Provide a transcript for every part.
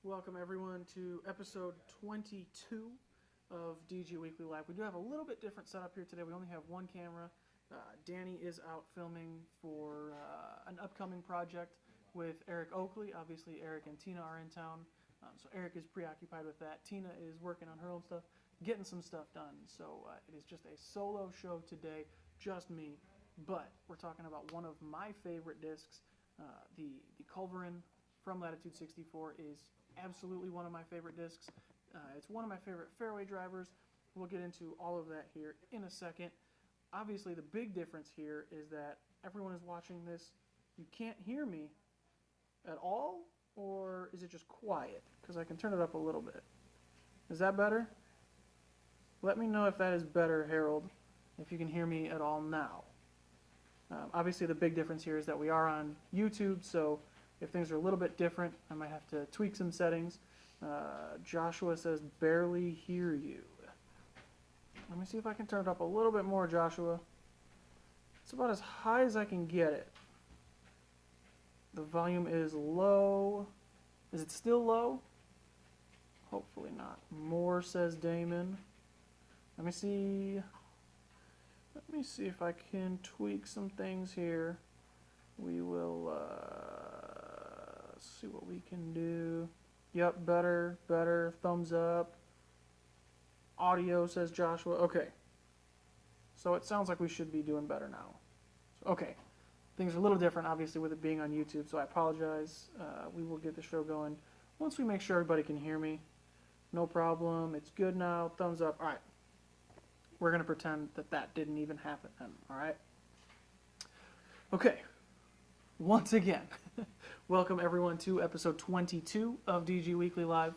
Welcome everyone to episode 22 of DGweekly Live. We do have a little bit different setup here today. We only have one camera. Danny is out filming for an upcoming project with Eric Oakley. Obviously Eric and Tina are in town, so Eric is preoccupied with that. Tina is working on her own stuff, getting some stuff done. So it is just a solo show today, just me. But we're talking about one of my favorite discs. The Culverin from Latitude 64 is absolutely one of my favorite discs. It's one of my favorite fairway drivers. We'll get into all of that here in a second. Obviously, the big difference here is that everyone is watching this. You can't hear me at all, or is it just quiet? Because I can turn it up a little bit. Is that better? Let me know if that is better, Harold, if you can hear me at all now. Obviously, the big difference here is that we are on YouTube, so if things are a little bit different, I might have to tweak some settings. Joshua says, barely hear you. Let me see if I can turn it up a little bit more, Joshua. It's about as high as I can get it. The volume is low. Is it still low? Hopefully not. More, says Damon. Let me see if I can tweak some things here. We will see what we can do. Yep, better, thumbs up. Audio, says Joshua. Okay. So it sounds like we should be doing better now. So, okay. Things are a little different, obviously, with it being on YouTube, so I apologize. We will get the show going once we make sure everybody can hear me. No problem. It's good now. Thumbs up. All right. We're going to pretend that that didn't even happen then, all right? Okay. Once again, welcome everyone to episode 22 of DG Weekly Live.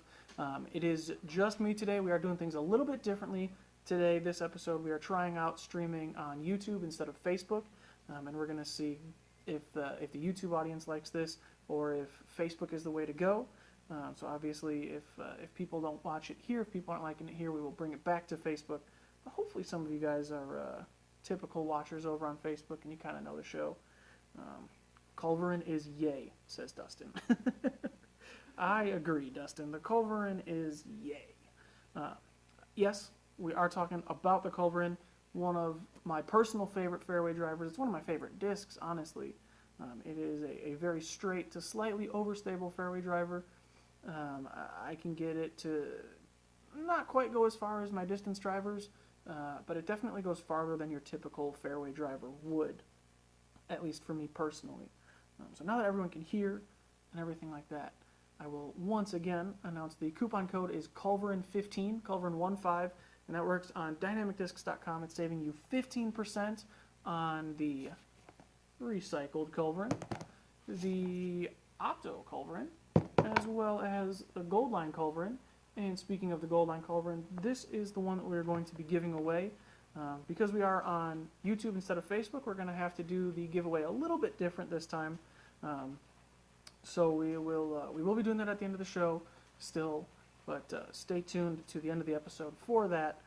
It is just me today. We are doing things a little bit differently today. This episode we are trying out streaming on YouTube instead of Facebook, and we're going to see if the YouTube audience likes this or if Facebook is the way to go. So obviously if people don't watch it here, if people aren't liking it here, we will bring it back to Facebook. But hopefully some of you guys are typical watchers over on Facebook and you kind of know the show. Culverin is yay, says Dustin. I agree, Dustin. The Culverin is yay. Yes, we are talking about the Culverin, one of my personal favorite fairway drivers. It's one of my favorite discs, honestly. It is a very straight to slightly overstable fairway driver. I can get it to not quite go as far as my distance drivers, but it definitely goes farther than your typical fairway driver would, at least for me personally. So now that everyone can hear and everything like that, I will once again announce the coupon code is Culverin15, Culverin15, and that works on dynamicdiscs.com. It's saving you 15% on the recycled Culverin, the Opto Culverin, as well as the Goldline Culverin. And speaking of the Goldline Culverin, this is the one that we're going to be giving away. Because we are on YouTube instead of Facebook, we're going to have to do the giveaway a little bit different this time. So we will be doing that at the end of the show still, but stay tuned to the end of the episode for that.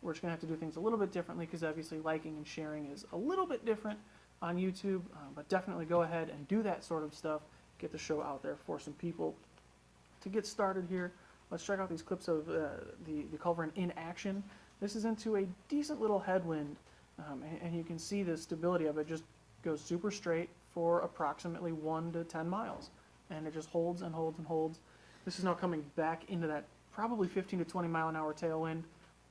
We're just going to have to do things a little bit differently because obviously liking and sharing is a little bit different on YouTube, but definitely go ahead and do that sort of stuff. Get the show out there for some people. To get started here, let's check out these clips of the Culverin in action. This is into a decent little headwind, and you can see the stability of it just goes super straight for approximately 1 to 10 miles. And it just holds and holds and holds. This is now coming back into that probably 15 to 20 mile an hour tailwind,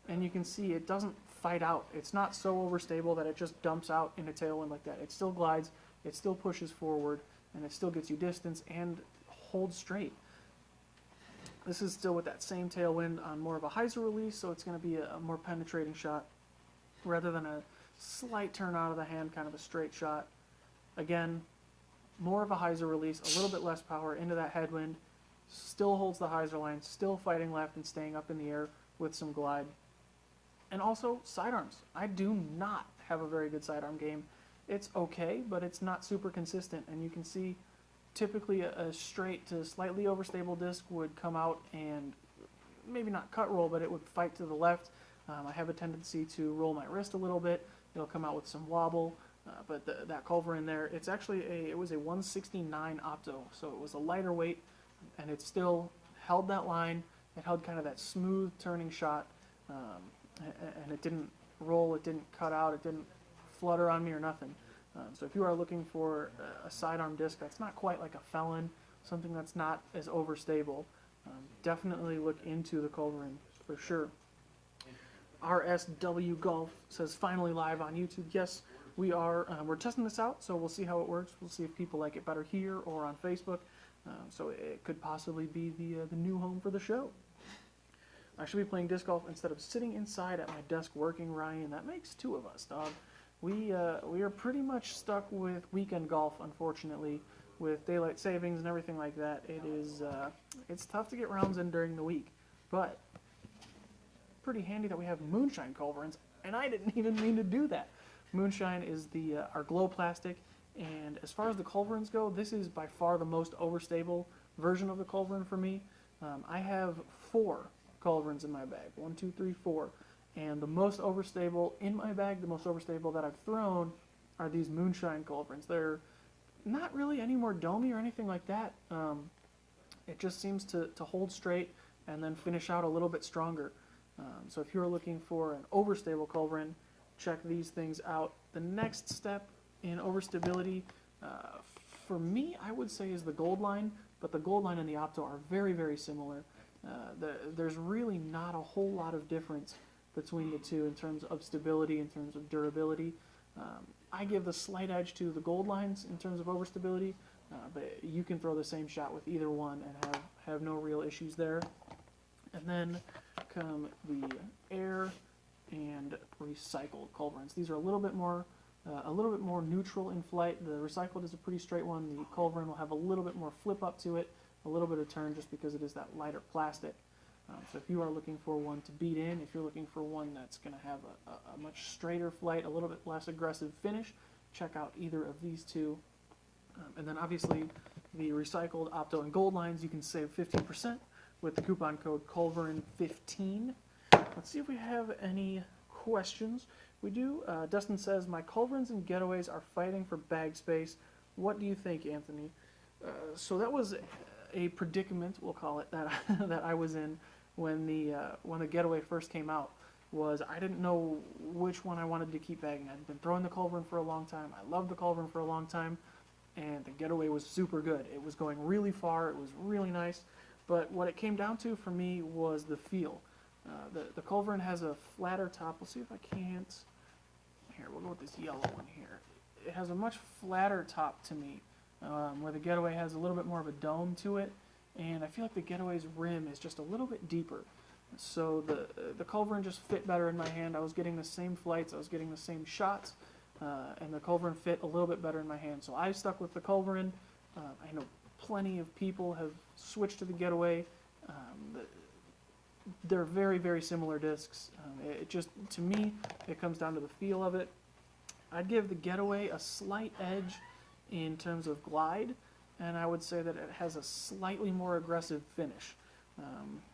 and you can see it doesn't fight out. It's not so overstable that it just dumps out into tailwind like that. It still glides, it still pushes forward, and it still gets you distance and holds straight. This is still with that same tailwind on more of a hyzer release, so it's going to be a more penetrating shot rather than a slight turn out of the hand, kind of a straight shot. Again, more of a hyzer release, a little bit less power into that headwind, still holds the hyzer line, still fighting left and staying up in the air with some glide. And also sidearms. I do not have a very good sidearm game. It's okay, but it's not super consistent, and you can see typically a straight to slightly overstable disc would come out and maybe not cut roll, but it would fight to the left. I have a tendency to roll my wrist a little bit. It'll come out with some wobble, but that Culverin there, it was a 169 Opto, so it was a lighter weight, and it still held that line. It held kind of that smooth turning shot, and it didn't roll, it didn't cut out, it didn't flutter on me or nothing. So if you are looking for a sidearm disc that's not quite like a Felon, something that's not as overstable, definitely look into the Culverin for sure. RSW Golf says, finally live on YouTube. Yes, we are. We're testing this out, so we'll see how it works. We'll see if people like it better here or on Facebook. So it could possibly be the new home for the show. I should be playing disc golf instead of sitting inside at my desk working, Ryan. That makes two of us, dog. We are pretty much stuck with weekend golf, unfortunately, with daylight savings and everything like that. It's tough to get rounds in during the week, but pretty handy that we have moonshine culverins, and I didn't even mean to do that. Moonshine is our glow plastic, and as far as the culverins go, this is by far the most overstable version of the culverin for me. I have 4 culverins in my bag, 1, 2, 3, 4, and the most overstable in my bag, the most overstable that I've thrown, are these moonshine culverins. They're not really any more domey or anything like that. It just seems to hold straight and then finish out a little bit stronger. So if you're looking for an overstable culverin, check these things out. The next step in overstability, for me, I would say is the gold line, but the gold line and the Opto are very, very similar. There's really not a whole lot of difference between the two in terms of stability, in terms of durability. I give the slight edge to the gold lines in terms of overstability, but you can throw the same shot with either one and have no real issues there. And then come the air and recycled culverins. These are a little bit more neutral in flight. The recycled is a pretty straight one. The culverin will have a little bit more flip up to it, a little bit of turn, just because it is that lighter plastic. So if you are looking for one to beat in, if you're looking for one that's going to have a much straighter flight, a little bit less aggressive finish, check out either of these two. And then obviously the recycled Opto and gold lines, you can save 15% with the coupon code Culverin15. Let's see if we have any questions. We do. Dustin says, my culverins and getaways are fighting for bag space. What do you think, Anthony? So that was a predicament, we'll call it, that I was in when the getaway first came out. Was I didn't know which one I wanted to keep bagging. I'd been throwing the culverin for a long time. I loved the culverin for a long time, and the getaway was super good. It was going really far. It was really nice. But what it came down to for me was the feel. The culverin has a flatter top. We'll see if I can't. Here, we'll go with this yellow one here. It has a much flatter top to me, where the getaway has a little bit more of a dome to it, and I feel like the getaway's rim is just a little bit deeper. So the culverin just fit better in my hand. I was getting the same flights, I was getting the same shots, and the culverin fit a little bit better in my hand. So I stuck with the culverin. I know plenty of people have switched to the getaway. They're very, very similar discs. It just, to me, it comes down to the feel of it. I'd give the getaway a slight edge in terms of glide, and I would say that it has a slightly more aggressive finish.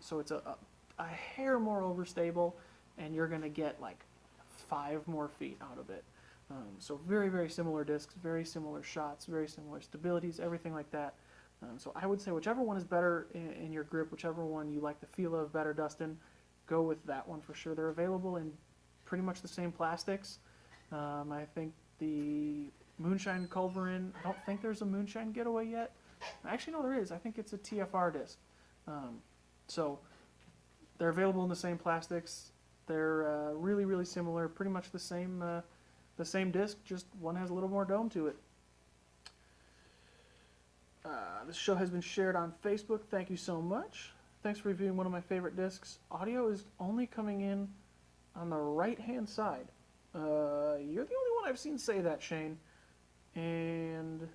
So it's a hair more overstable, and you're going to get like 5 more feet out of it. So very, very similar discs, very similar shots, very similar stabilities, everything like that. So I would say whichever one is better in your grip, whichever one you like the feel of better, Dustin, go with that one for sure. They're available in pretty much the same plastics. I think the Moonshine Culverin, I don't think there's a Moonshine Getaway yet. Actually, no, there is. I think it's a TFR disc. So they're available in the same plastics. They're really, really similar, pretty much the same disc, just one has a little more dome to it. This show has been shared on Facebook. Thank you so much. Thanks for reviewing one of my favorite discs. Audio is only coming in on the right-hand side. You're the only one I've seen say that, Shane. And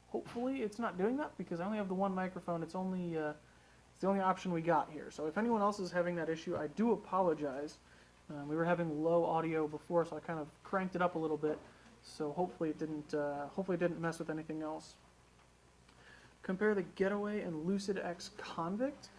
hopefully it's not doing that, because I only have the one microphone. It's the only option we got here. So if anyone else is having that issue, I do apologize. We were having low audio before, so I kind of cranked it up a little bit. So hopefully it didn't mess with anything else. Compare the Getaway and Lucid X Convict.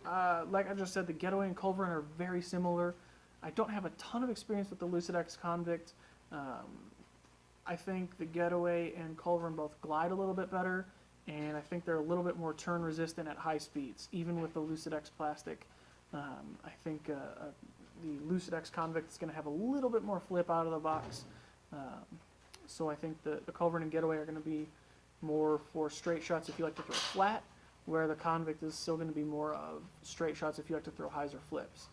Like I just said, the Getaway and Culverin are very similar. I don't have a ton of experience with the Lucid X Convict. I think the Getaway and Culverin both glide a little bit better, and I think they're a little bit more turn resistant at high speeds, even with the Lucid X plastic. I think the Lucid X Convict is going to have a little bit more flip out of the box. So I think the Culverin and Getaway are going to be more for straight shots if you like to throw flat, where the Convict is still going to be more of straight shots if you like to throw highs or flips.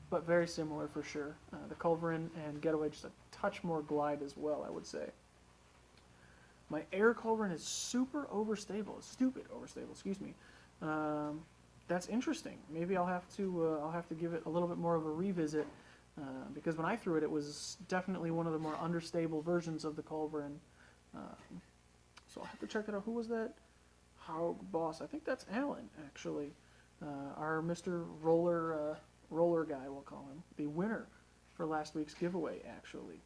But very similar for sure. The Culverin and Getaway just a touch more glide as well, I would say. My Air Culverin is super overstable, stupid overstable, excuse me. That's interesting. Maybe I'll have to give it a little bit more of a revisit, because when I threw it, it was definitely one of the more understable versions of the Culverin. So I'll have to check it out. Who was that? How Boss? I think that's Alan, actually. Our Mr. Roller guy, we'll call him. The winner for last week's giveaway, actually.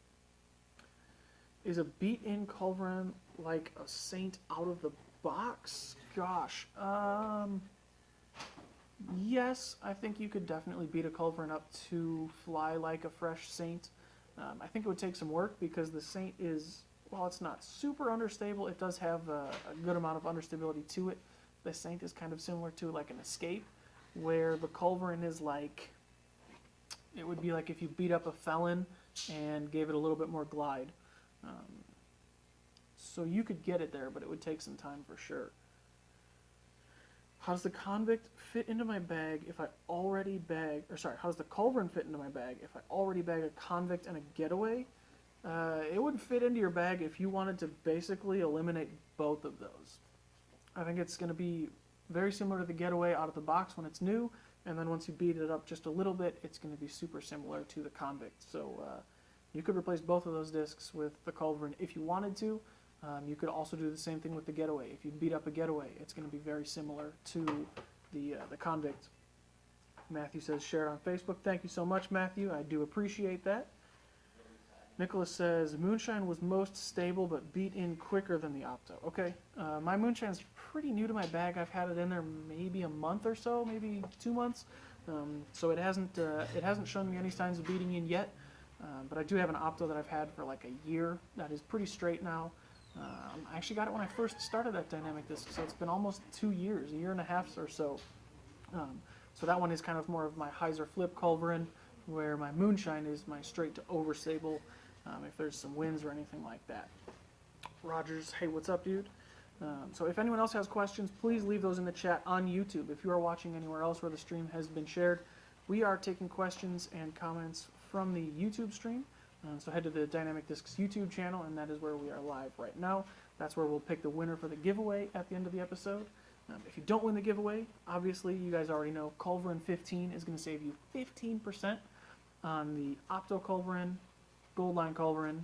Is a beat-in Culverin like a Saint out of the box? Gosh. Yes, I think you could definitely beat a Culverin up to fly like a fresh Saint. I think it would take some work because the Saint is, while it's not super understable, it does have a good amount of understability to it. The Saint is kind of similar to like an Escape, where the Culverin is like, it would be like if you beat up a Felon and gave it a little bit more glide. So you could get it there, but it would take some time for sure. How does the Convict fit into my bag if I already bag, or sorry, how does the Culverin fit into my bag if I already bag a Convict and a Getaway? It would fit into your bag if you wanted to basically eliminate both of those. I think it's going to be very similar to the Getaway out of the box when it's new, and then once you beat it up just a little bit, it's going to be super similar to the Convict. So you could replace both of those discs with the Culverin if you wanted to. You could also do the same thing with the Getaway. If you beat up a Getaway, it's going to be very similar to the Convict. Matthew says, share it on Facebook. Thank you so much, Matthew. I do appreciate that. Nicholas says, Moonshine was most stable but beat in quicker than the Opto. Okay, my Moonshine's pretty new to my bag. I've had it in there maybe a month or so, maybe 2 months. So it hasn't shown me any signs of beating in yet. But I do have an Opto that I've had for like a year that is pretty straight now. I actually got it when I first started that dynamic disc, so it's been almost 2 years, a year and a half or so. So that one is kind of more of my hyzer flip Culverin, where my Moonshine is my straight to overstable, if there's some winds or anything like that. Rogers, hey, what's up, dude? So if anyone else has questions, please leave those in the chat on YouTube. If you are watching anywhere else where the stream has been shared, we are taking questions and comments from the YouTube stream. So head to the Dynamic Discs YouTube channel, and that is where we are live right now. That's where we'll pick the winner for the giveaway at the end of the episode. If you don't win the giveaway, obviously you guys already know Culverin 15 is going to save you 15% on the Opto Culverin, Goldline Culverin,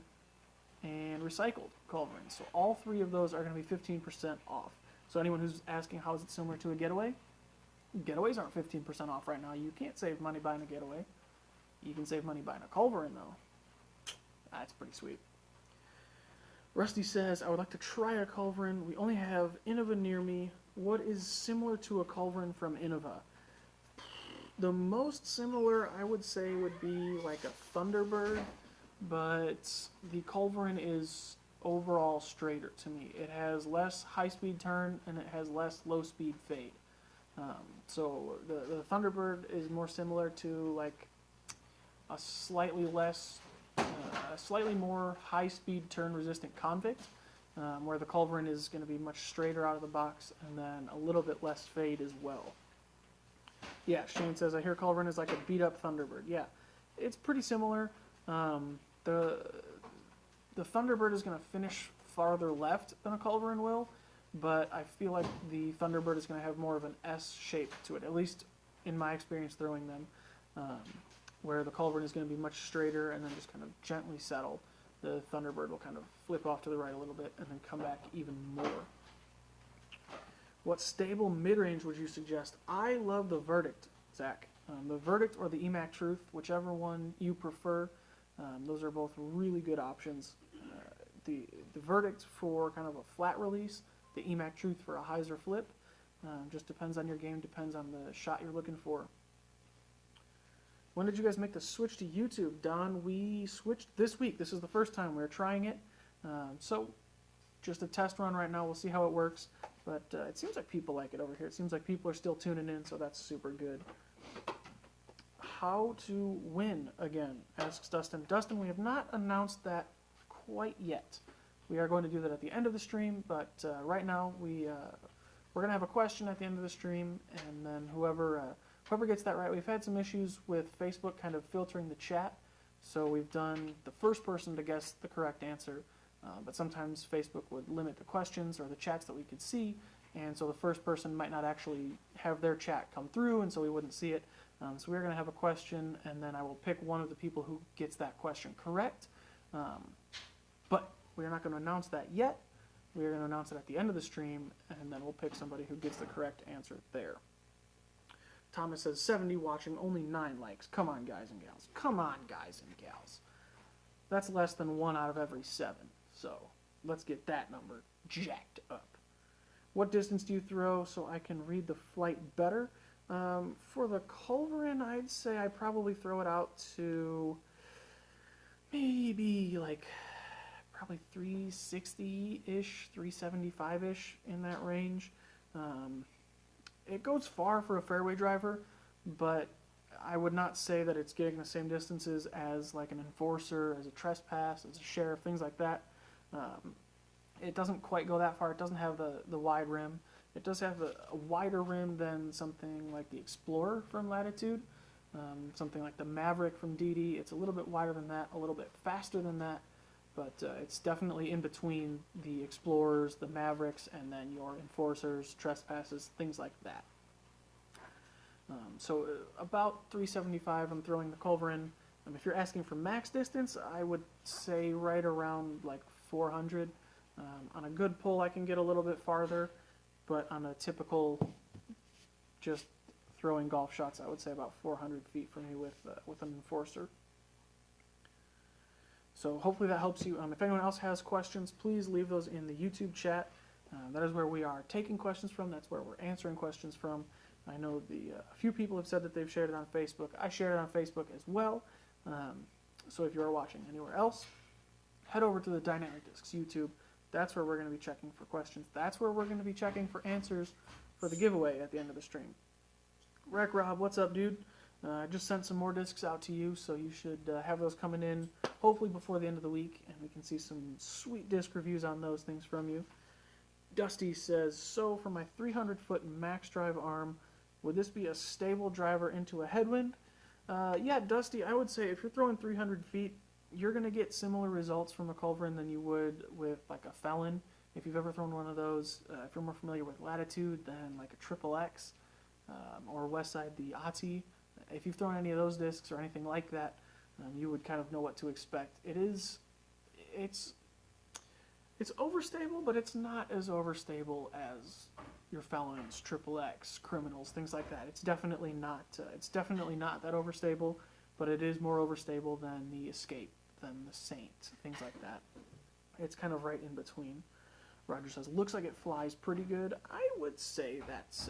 and Recycled Culverin. So all three of those are going to be 15% off. So anyone who's asking how is it similar to a Getaway, Getaways aren't 15% off right now. You can't save money buying a Getaway. You can save money buying a Culverin though. That's pretty sweet. Rusty says, I would like to try a Culverin. We only have Innova near me. What is similar to a Culverin from Innova? The most similar, I would say, would be like a Thunderbird, but the Culverin is overall straighter to me. It has less high-speed turn, and it has less low-speed fade. So the Thunderbird is more similar to like a slightly more high-speed turn-resistant Convict, where the Culverin is going to be much straighter out of the box, and then a little bit less fade as well. Yeah, Shane says, I hear Culverin is like a beat-up Thunderbird. Yeah, it's pretty similar. The Thunderbird is going to finish farther left than a Culverin will, but I feel like the Thunderbird is going to have more of an S shape to it, at least in my experience throwing them. Where the Culverin is going to be much straighter and then just kind of gently settle. The Thunderbird will kind of flip off to the right a little bit and then come back even more. What stable mid-range would you suggest? I love the Verdict, Zach. The Verdict or the EMAC Truth, whichever one you prefer. Those are both really good options. The Verdict for kind of a flat release, the EMAC Truth for a hyzer flip. Just depends on your game, depends on the shot you're looking for. When did you guys make the switch to YouTube, Don? We switched this week. This is the first time we're trying it. So just a test run right now. We'll see how it works. But it seems like people like it over here. It seems like people are still tuning in, so that's super good. How to win again, asks Dustin. Dustin, we have not announced that quite yet. We are going to do that at the end of the stream, but right now we're going to have a question at the end of the stream, and then whoever gets that right. We've had some issues with Facebook kind of filtering the chat, so we've done the first person to guess the correct answer, but sometimes Facebook would limit the questions or the chats that we could see, and so the first person might not actually have their chat come through, and so we wouldn't see it. So we're going to have a question, and then I will pick one of the people who gets that question correct. But we're not going to announce that yet. We're going to announce it at the end of the stream, and then we'll pick somebody who gets the correct answer there. Thomas says 70 watching, only 9 likes. Come on, guys and gals. Come on, guys and gals. That's less than 1 out of every 7. So let's get that number jacked up. What distance do you throw so I can read the flight better? For the Culverin, I'd say I probably throw it out to maybe like probably 360-ish, 375-ish, in that range. It goes far for a fairway driver, but I would not say that it's getting the same distances as like an enforcer, as a trespass, as a sheriff, things like that. It doesn't quite go that far. It doesn't have the wide rim. It does have a wider rim than something like the Explorer from Latitude, something like the Maverick from DD. It's a little bit wider than that, a little bit faster than that, but it's definitely in between the Explorers, the Mavericks, and then your Enforcers, Trespasses, things like that. So about 375 I'm throwing the Culverin. If you're asking for max distance, I would say right around like 400. On a good pull I can get a little bit farther, but on a typical just throwing golf shots, I would say about 400 feet for me with an Enforcer. So hopefully that helps you. If anyone else has questions, please leave those in the YouTube chat. That is where we are taking questions from. That's where we're answering questions from. I know a few people have said that they've shared it on Facebook. I shared it on Facebook as well. So if you are watching anywhere else, head over to the Dynamic Discs YouTube. That's where we're going to be checking for questions. That's where we're going to be checking for answers for the giveaway at the end of the stream. Wreck Rob, what's up, dude? I just sent some more discs out to you, so you should have those coming in hopefully before the end of the week, and we can see some sweet disc reviews on those things from you. Dusty says, so for my 300-foot max drive arm, would this be a stable driver into a headwind? Yeah, Dusty, I would say if you're throwing 300 feet, you're going to get similar results from a Culverin than you would with like a Felon. If you've ever thrown one of those, if you're more familiar with Latitude than like a Triple X or Westside, the ATI, if you've thrown any of those discs or anything like that, you would kind of know what to expect. It's overstable, but it's not as overstable as your Felons, Triple X, Criminals, things like that. It's definitely not that overstable, but it is more overstable than the Escape, than the Saint, things like that. It's kind of right in between. Roger says, looks like it flies pretty good. I would say that's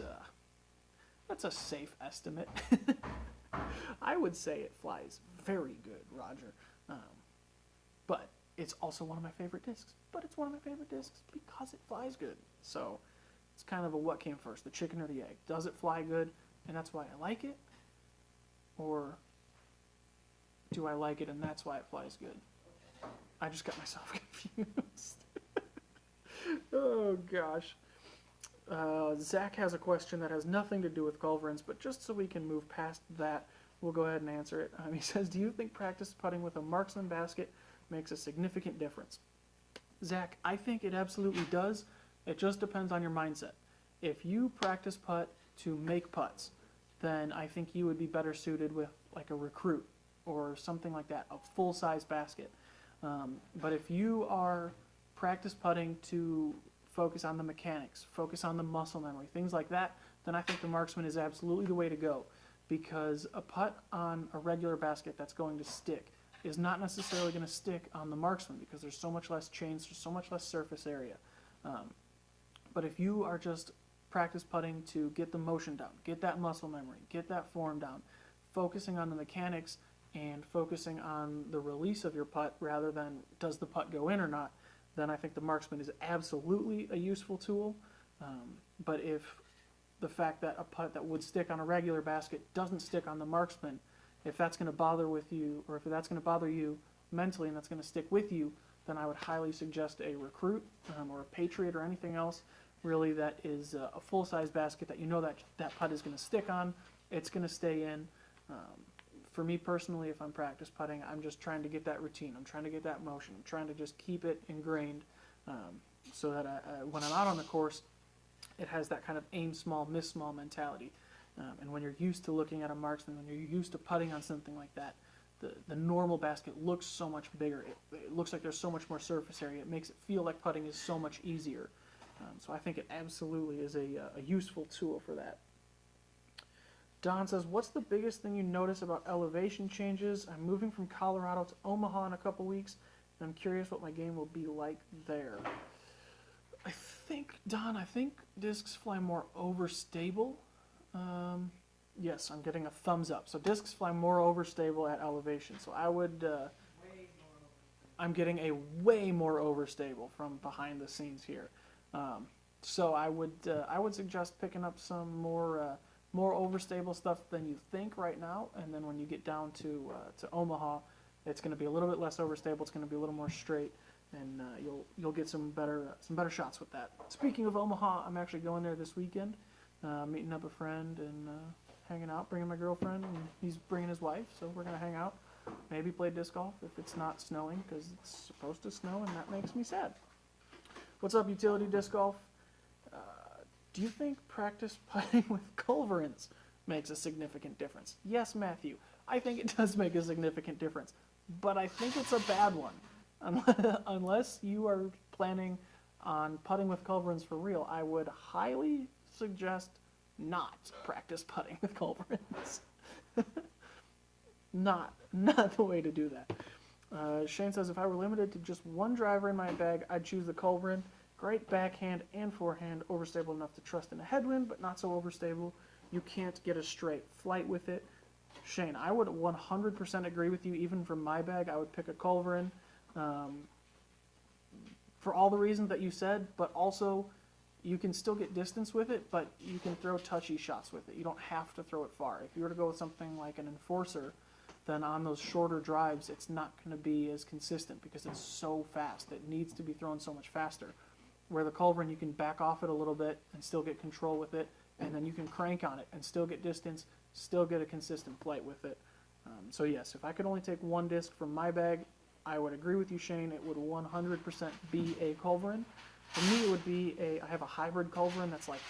a safe estimate. I would say it flies very good, Roger. But it's also one of my favorite discs. But it's one of my favorite discs because it flies good. So it's kind of a what came first, the chicken or the egg. Does it fly good, and that's why I like it? Or do I like it and that's why it flies good? I just got myself confused. Oh, gosh. Zach has a question that has nothing to do with Culverins, but just so we can move past that, we'll go ahead and answer it. He says, do you think practice putting with a marksman basket makes a significant difference? Zach, I think it absolutely does. It just depends on your mindset. If you practice putt to make putts, then I think you would be better suited with like a Recruit or something like that, a full-size basket. But if you are practice putting to focus on the mechanics, focus on the muscle memory, things like that, then I think the Marksman is absolutely the way to go, because a putt on a regular basket that's going to stick is not necessarily going to stick on the Marksman because there's so much less change, there's so much less surface area. But if you are just practice putting to get the motion down, get that muscle memory, get that form down, focusing on the mechanics and focusing on the release of your putt rather than does the putt go in or not, then I think the marksman is absolutely a useful tool. But if the fact that a putt that would stick on a regular basket doesn't stick on the marksman, if that's going to bother with you, or if that's going to bother you mentally and that's going to stick with you, then I would highly suggest a recruit or a Patriot or anything else really that is a full-size basket that you know that that putt is going to stick on, it's going to stay in. For me personally, if I'm practice putting, I'm just trying to get that routine. I'm trying to get that motion. I'm trying to just keep it ingrained so that when I'm out on the course, it has that kind of aim small, miss small mentality. And when you're used to looking at a marksman, when you're used to putting on something like that, the normal basket looks so much bigger. It looks like there's so much more surface area. It makes it feel like putting is so much easier. So I think it absolutely is a useful tool for that. Don says, what's the biggest thing you notice about elevation changes? I'm moving from Colorado to Omaha in a couple weeks, and I'm curious what my game will be like there. I think discs fly more overstable. Yes, I'm getting a thumbs up. So discs fly more overstable at elevation. So I would, I'm getting a way more overstable from behind the scenes here. So I would suggest picking up some more overstable stuff than you think right now, and then when you get down to Omaha, it's going to be a little bit less overstable. It's going to be a little more straight, and you'll get some better shots with that. Speaking of Omaha, I'm actually going there this weekend, meeting up a friend and hanging out, bringing my girlfriend, and he's bringing his wife, so we're going to hang out, maybe play disc golf if it's not snowing, because it's supposed to snow, and that makes me sad. What's up, Utility Disc Golf? Do you think practice putting with culverins makes a significant difference? Yes, Matthew. I think it does make a significant difference, but I think it's a bad one. Unless you are planning on putting with culverins for real, I would highly suggest not practice putting with culverins. Not the way to do that. Shane says, if I were limited to just one driver in my bag, I'd choose the Culverin. Great backhand and forehand, overstable enough to trust in a headwind, but not so overstable you can't get a straight flight with it. Shane, I would 100% agree with you. Even from my bag, I would pick a Culverin for all the reasons that you said, but also you can still get distance with it, but you can throw touchy shots with it. You don't have to throw it far. If you were to go with something like an Enforcer, then on those shorter drives, it's not going to be as consistent because it's so fast. It needs to be thrown so much faster. Where the Culverin, you can back off it a little bit and still get control with it, and then you can crank on it and still get distance, still get a consistent flight with it. So yes, if I could only take one disc from my bag, I would agree with you, Shane. It would 100% be a Culverin. For me, it would be I have a hybrid Culverin that's like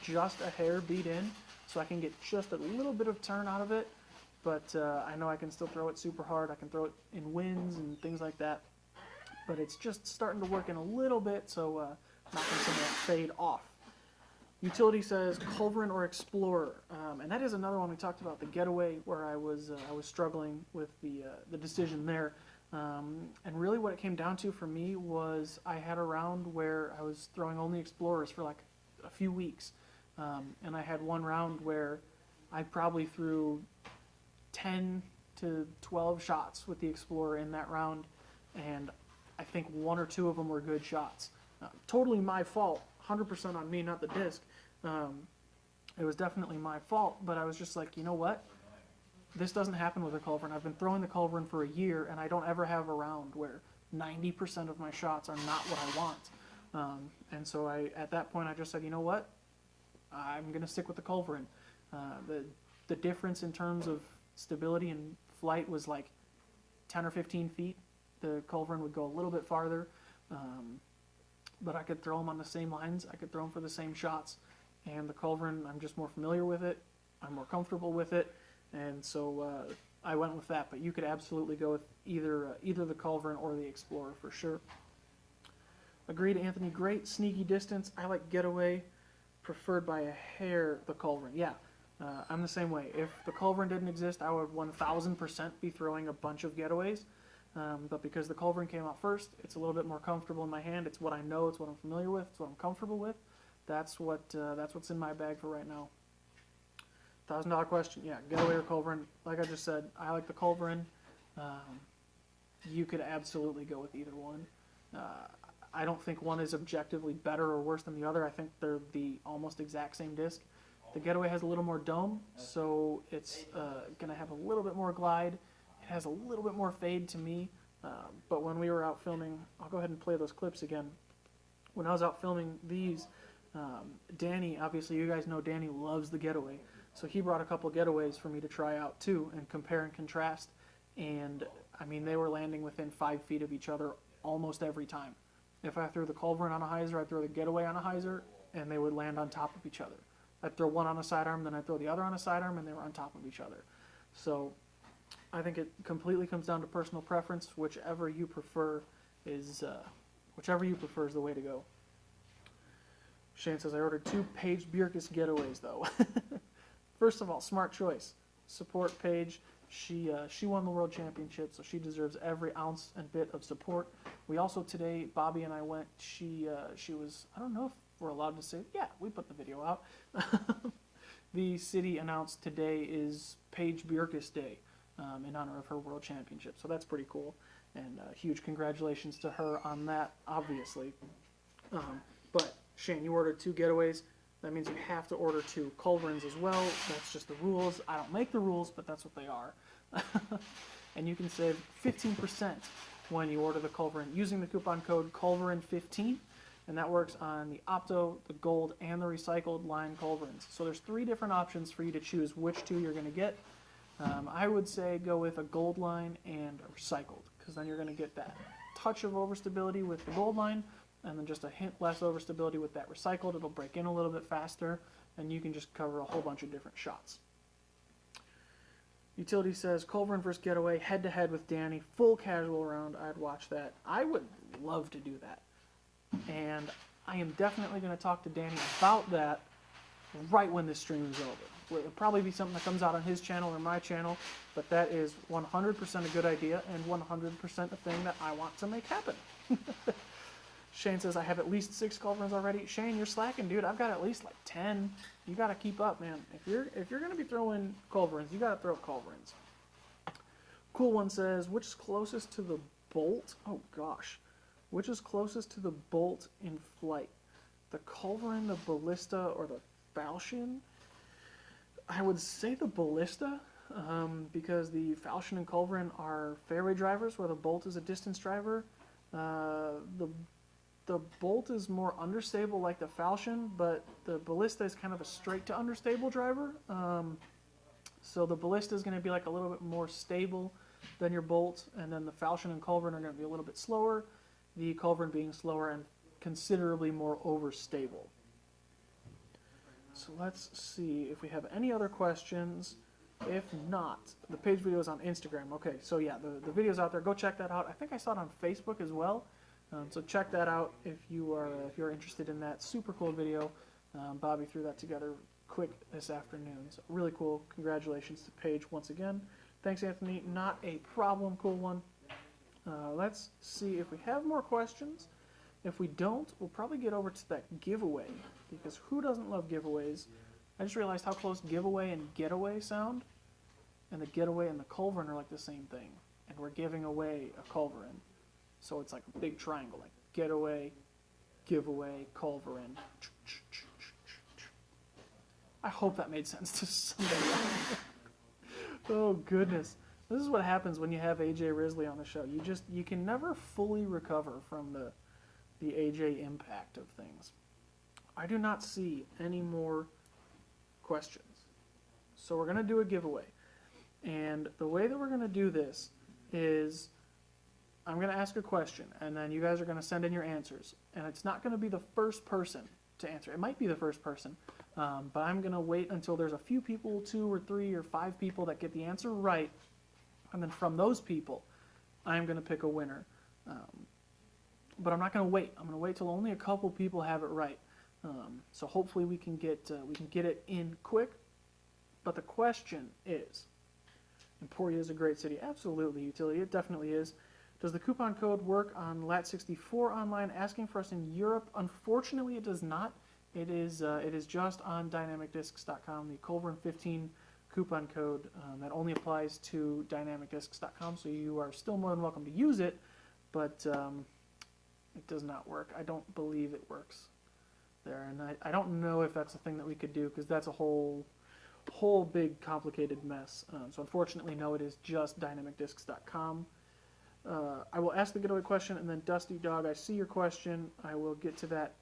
just a hair beat in, so I can get just a little bit of turn out of it, but I know I can still throw it super hard. I can throw it in winds and things like that. But it's just starting to work in a little bit, so knocking some of that fade off. Utility says Culverin or Explorer, and that is another one we talked about, the Getaway, where I was struggling with the decision there. And really what it came down to for me was I had a round where I was throwing only Explorers for like a few weeks, and I had one round where I probably threw 10 to 12 shots with the Explorer in that round, and I think one or two of them were good shots. Totally my fault, 100% on me, not the disc. It was definitely my fault, but I was just like, you know what? This doesn't happen with a Culverin. I've been throwing the Culverin for a year, and I don't ever have a round where 90% of my shots are not what I want. And so at that point, I just said, you know what? I'm going to stick with the Culverin. The difference in terms of stability and flight was like 10 or 15 feet. The Culverin would go a little bit farther, but I could throw them on the same lines. I could throw them for the same shots. And the Culverin, I'm just more familiar with it. I'm more comfortable with it. And so I went with that. But you could absolutely go with either the Culverin or the Explorer for sure. Agreed, Anthony. Great sneaky distance. I like Getaway, preferred by a hair, the Culverin. Yeah, I'm the same way. If the Culverin didn't exist, I would 1,000% be throwing a bunch of Getaways. But because the Culverin came out first, it's a little bit more comfortable in my hand. It's what I know. It's what I'm familiar with. It's what I'm comfortable with. That's what's in my bag for right now. $1,000 question. Yeah, Getaway or Culverin. Like I just said, I like the Culverin. You could absolutely go with either one. I don't think one is objectively better or worse than the other. I think they're the almost exact same disc. The Getaway has a little more dome, so it's going to have a little bit more glide. It has a little bit more fade to me, but when we were out filming, I'll go ahead and play those clips again. When I was out filming these, Danny, obviously you guys know Danny loves the Getaway, so he brought a couple Getaways for me to try out too and compare and contrast, and I mean they were landing within 5 feet of each other almost every time. If I threw the Culverin on a hyzer, I'd throw the Getaway on a hyzer, and they would land on top of each other. I'd throw one on a sidearm, then I'd throw the other on a sidearm, and they were on top of each other. So I think it completely comes down to personal preference. Whichever you prefer is the way to go. Shane says, I ordered 2 Paige Bjerkes Getaways, though. First of all, smart choice. Support Paige. She won the World Championship, so she deserves every ounce and bit of support. We also today, Bobby and I went, she was, I don't know if we're allowed to say, yeah, we put the video out. The city announced today is Paige Bjerkes Day in honor of her World Championship, so that's pretty cool. And huge congratulations to her on that, obviously. But Shane, you ordered 2 Getaways. That means you have to order 2 Culverins as well. That's just the rules. I don't make the rules, but that's what they are. And you can save 15% when you order the Culverin using the coupon code Culverin15. And that works on the Opto, the Gold, and the recycled line Culverins. So there's 3 different options for you to choose which 2 you're going to get. I would say go with a Gold line and a recycled, because then you're going to get that touch of overstability with the Gold line, and then just a hint less overstability with that recycled. It'll break in a little bit faster, and you can just cover a whole bunch of different shots. Utility says, Culverin vs. Getaway, head-to-head with Danny, full casual round. I'd watch that. I would love to do that. And I am definitely going to talk to Danny about that right when this stream is over. It'll probably be something that comes out on his channel or my channel, but that is 100% a good idea and 100% a thing that I want to make happen. Shane says, I have at least 6 Culverins already. Shane, you're slacking, dude. I've got at least like 10. You got to keep up, man. If you're going to be throwing Culverins, you got to throw Culverins. Cool One says, which is closest to the bolt? Oh, gosh. Which is closest to the bolt in flight? The Culverin, the Ballista, or the Falchion? I would say the Ballista, because the Falchion and Culverin are fairway drivers, where the bolt is a distance driver. The bolt is more understable like the Falchion, but the Ballista is kind of a straight to understable driver. So the Ballista is going to be like a little bit more stable than your bolt, and then the Falchion and Culverin are going to be a little bit slower, the Culverin being slower and considerably more overstable. So let's see if we have any other questions. If not, the page video is on Instagram. Okay, so yeah, the video's out there. Go check that out. I think I saw it on Facebook as well. So check that out if you're interested in that super cool video. Bobby threw that together quick this afternoon. So really cool. Congratulations to Paige once again. Thanks, Anthony. Not a problem. Cool One. Let's see if we have more questions. If we don't, we'll probably get over to that giveaway, because who doesn't love giveaways? I just realized how close giveaway and getaway sound, and the getaway and the Culverin are like the same thing, and we're giving away a Culverin. So it's like a big triangle, like getaway, giveaway, Culverin. I hope that made sense to somebody. Oh goodness. This is what happens when you have AJ Risley on the show. You can never fully recover from the AJ impact of things. I do not see any more questions. So we're going to do a giveaway. And the way that we're going to do this is I'm going to ask a question, and then you guys are going to send in your answers. And it's not going to be the first person to answer. It might be the first person, but I'm going to wait until there's a few people, 2 or 3 or 5 people that get the answer right. And then from those people, I'm going to pick a winner. But I'm not going to wait. I'm going to wait till only a couple people have it right. So hopefully we can get it in quick. But the question is, Emporia is a great city. Absolutely, Utility. It definitely is. Does the coupon code work on Lat64 online? Asking for us in Europe. Unfortunately, it does not. It is just on dynamicdiscs.com. The Culverin15 coupon code that only applies to dynamicdiscs.com. So you are still more than welcome to use it, but It does not work. I don't believe it works there, and I don't know if that's a thing that we could do, because that's a whole big complicated mess. So unfortunately, no, it is just dynamicdiscs.com. I will ask the getaway question, and then Dusty Dog, I see your question. I will get to that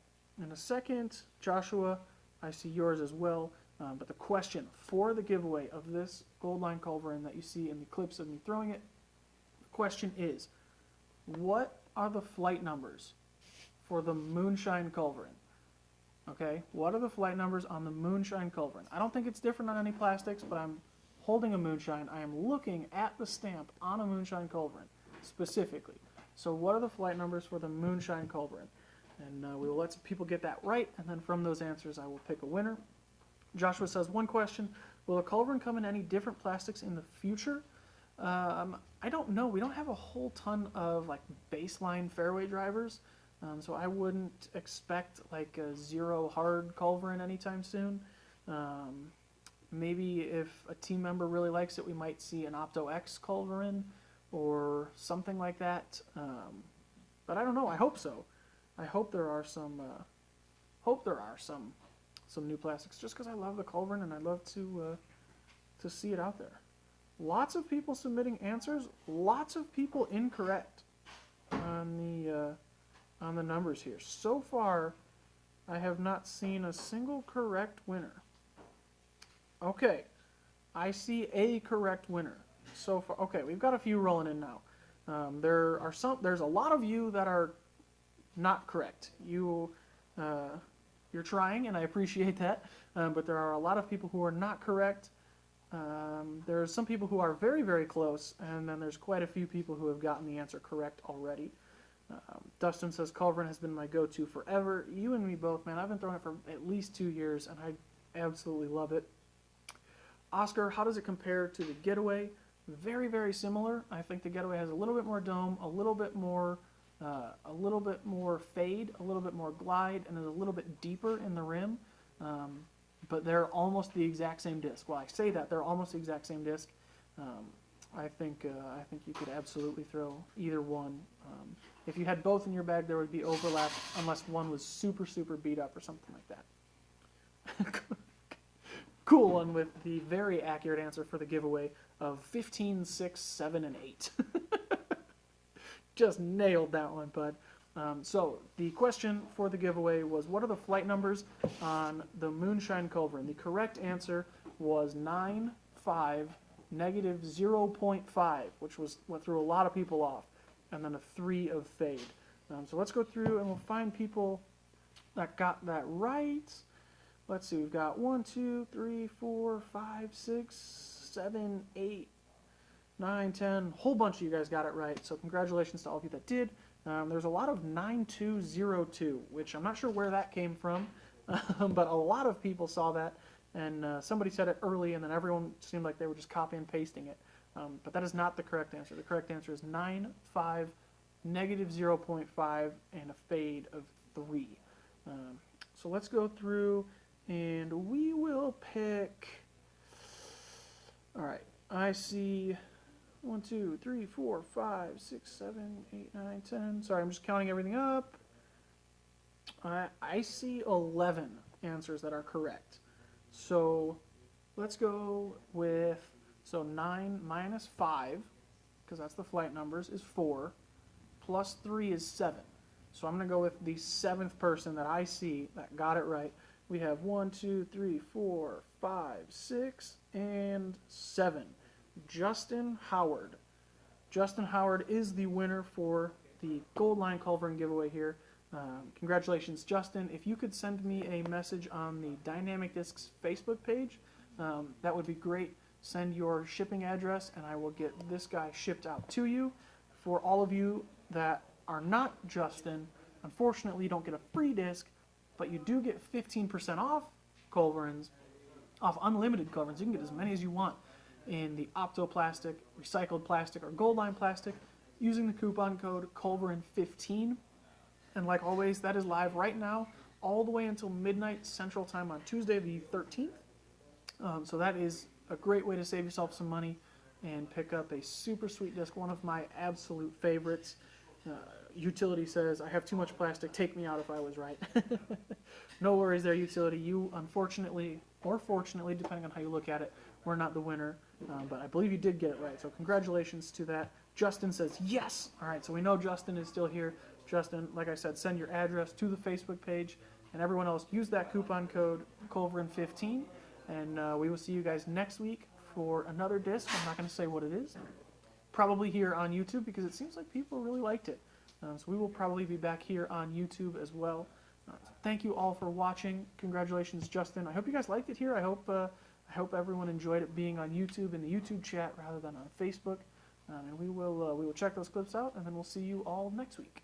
in a second. Joshua, I see yours as well. But the question for the giveaway of this Goldline Culverin that you see in the clips of me throwing it, the question is, what are the flight numbers for the Moonshine Culverin? Okay, what are the flight numbers on the Moonshine Culverin? I don't think it's different on any plastics, but I'm holding a Moonshine. I am looking at the stamp on a Moonshine Culverin specifically. So what are the flight numbers for the Moonshine Culverin? And we will let some people get that right, and then from those answers I will pick a winner. Joshua says, one question, will a Culverin come in any different plastics in the future? I don't know. We don't have a whole ton of like baseline fairway drivers, so I wouldn't expect like a zero hard Culverin anytime soon. Maybe if a team member really likes it, we might see an Opto X Culverin or something like that. But I don't know. I hope so. I hope there are some. Some new plastics, just because I love the Culverin and I love to see it out there. Lots of people submitting answers. Lots of people incorrect on the numbers here. So far, I have not seen a single correct winner. Okay, I see a correct winner so far. Okay, we've got a few rolling in now. There's a lot of you that are not correct. You're trying, and I appreciate that, but there are a lot of people who are not correct. There are some people who are very, very close, and then there's quite a few people who have gotten the answer correct already. Dustin says, Culverin has been my go-to forever. You and me both, man. I've been throwing it for at least 2 years, and I absolutely love it. Oscar, how does it compare to the Getaway? Very, very similar. I think the Getaway has a little bit more dome, a little bit more fade, a little bit more glide, and is a little bit deeper in the rim. But they're almost the exact same disc. Well, I say that they're almost the exact same disc. I think you could absolutely throw either one. If you had both in your bag, there would be overlap, unless one was super, super beat up or something like that. Cool one with the very accurate answer for the giveaway of 15, 6, 7, and 8. Just nailed that one, bud. So the question for the giveaway was, what are the flight numbers on the Moonshine Culverin? The correct answer was 9, 5, negative 0.5, which was what threw a lot of people off, and then a 3 of fade. So let's go through and we'll find people that got that right. Let's see, we've got 1, 2, 3, 4, 5, 6, 7, 8, 9, 10, a whole bunch of you guys got it right, so congratulations to all of you that did. There's a lot of 9202, which I'm not sure where that came from, but a lot of people saw that, and somebody said it early, and then everyone seemed like they were just copy and pasting it. But that is not the correct answer. The correct answer is 9, 5, negative 0.5, and a fade of 3. So let's go through, and we will pick... All right, I see 1, 2, 3, 4, 5, 6, 7, 8, 9, 10. Sorry, I'm just counting everything up. I see 11 answers that are correct. So let's go with, 9 minus 5, because that's the flight numbers, is 4, plus 3 is 7. So I'm going to go with the 7th person that I see that got it right. We have 1, 2, 3, 4, 5, 6, and 7. Justin Howard. Justin Howard is the winner for the Goldline Culverin giveaway here. Congratulations, Justin. If you could send me a message on the Dynamic Discs Facebook page, that would be great. Send your shipping address, and I will get this guy shipped out to you. For all of you that are not Justin, unfortunately, you don't get a free disc, but you do get 15% off Culverins, off unlimited Culverins. You can get as many as you want in the optoplastic, recycled plastic, or Goldline plastic using the coupon code Culverin15. And like always, that is live right now all the way until midnight Central Time on Tuesday the 13th. So that is a great way to save yourself some money and pick up a super sweet disc, one of my absolute favorites. Utility says, I have too much plastic, take me out if I was right. No worries there, Utility. You, unfortunately, or fortunately, depending on how you look at it, were not the winner. But I believe you did get it right, so congratulations to that. Justin says, yes! All right, so we know Justin is still here. Justin, like I said, send your address to the Facebook page. And everyone else, use that coupon code Culverin15. And we will see you guys next week for another disc. I'm not going to say what it is. Probably here on YouTube, because it seems like people really liked it. So we will probably be back here on YouTube as well. Thank you all for watching. Congratulations, Justin. I hope you guys liked it here. I hope everyone enjoyed it being on YouTube in the YouTube chat rather than on Facebook. And we will check those clips out, and then we'll see you all next week.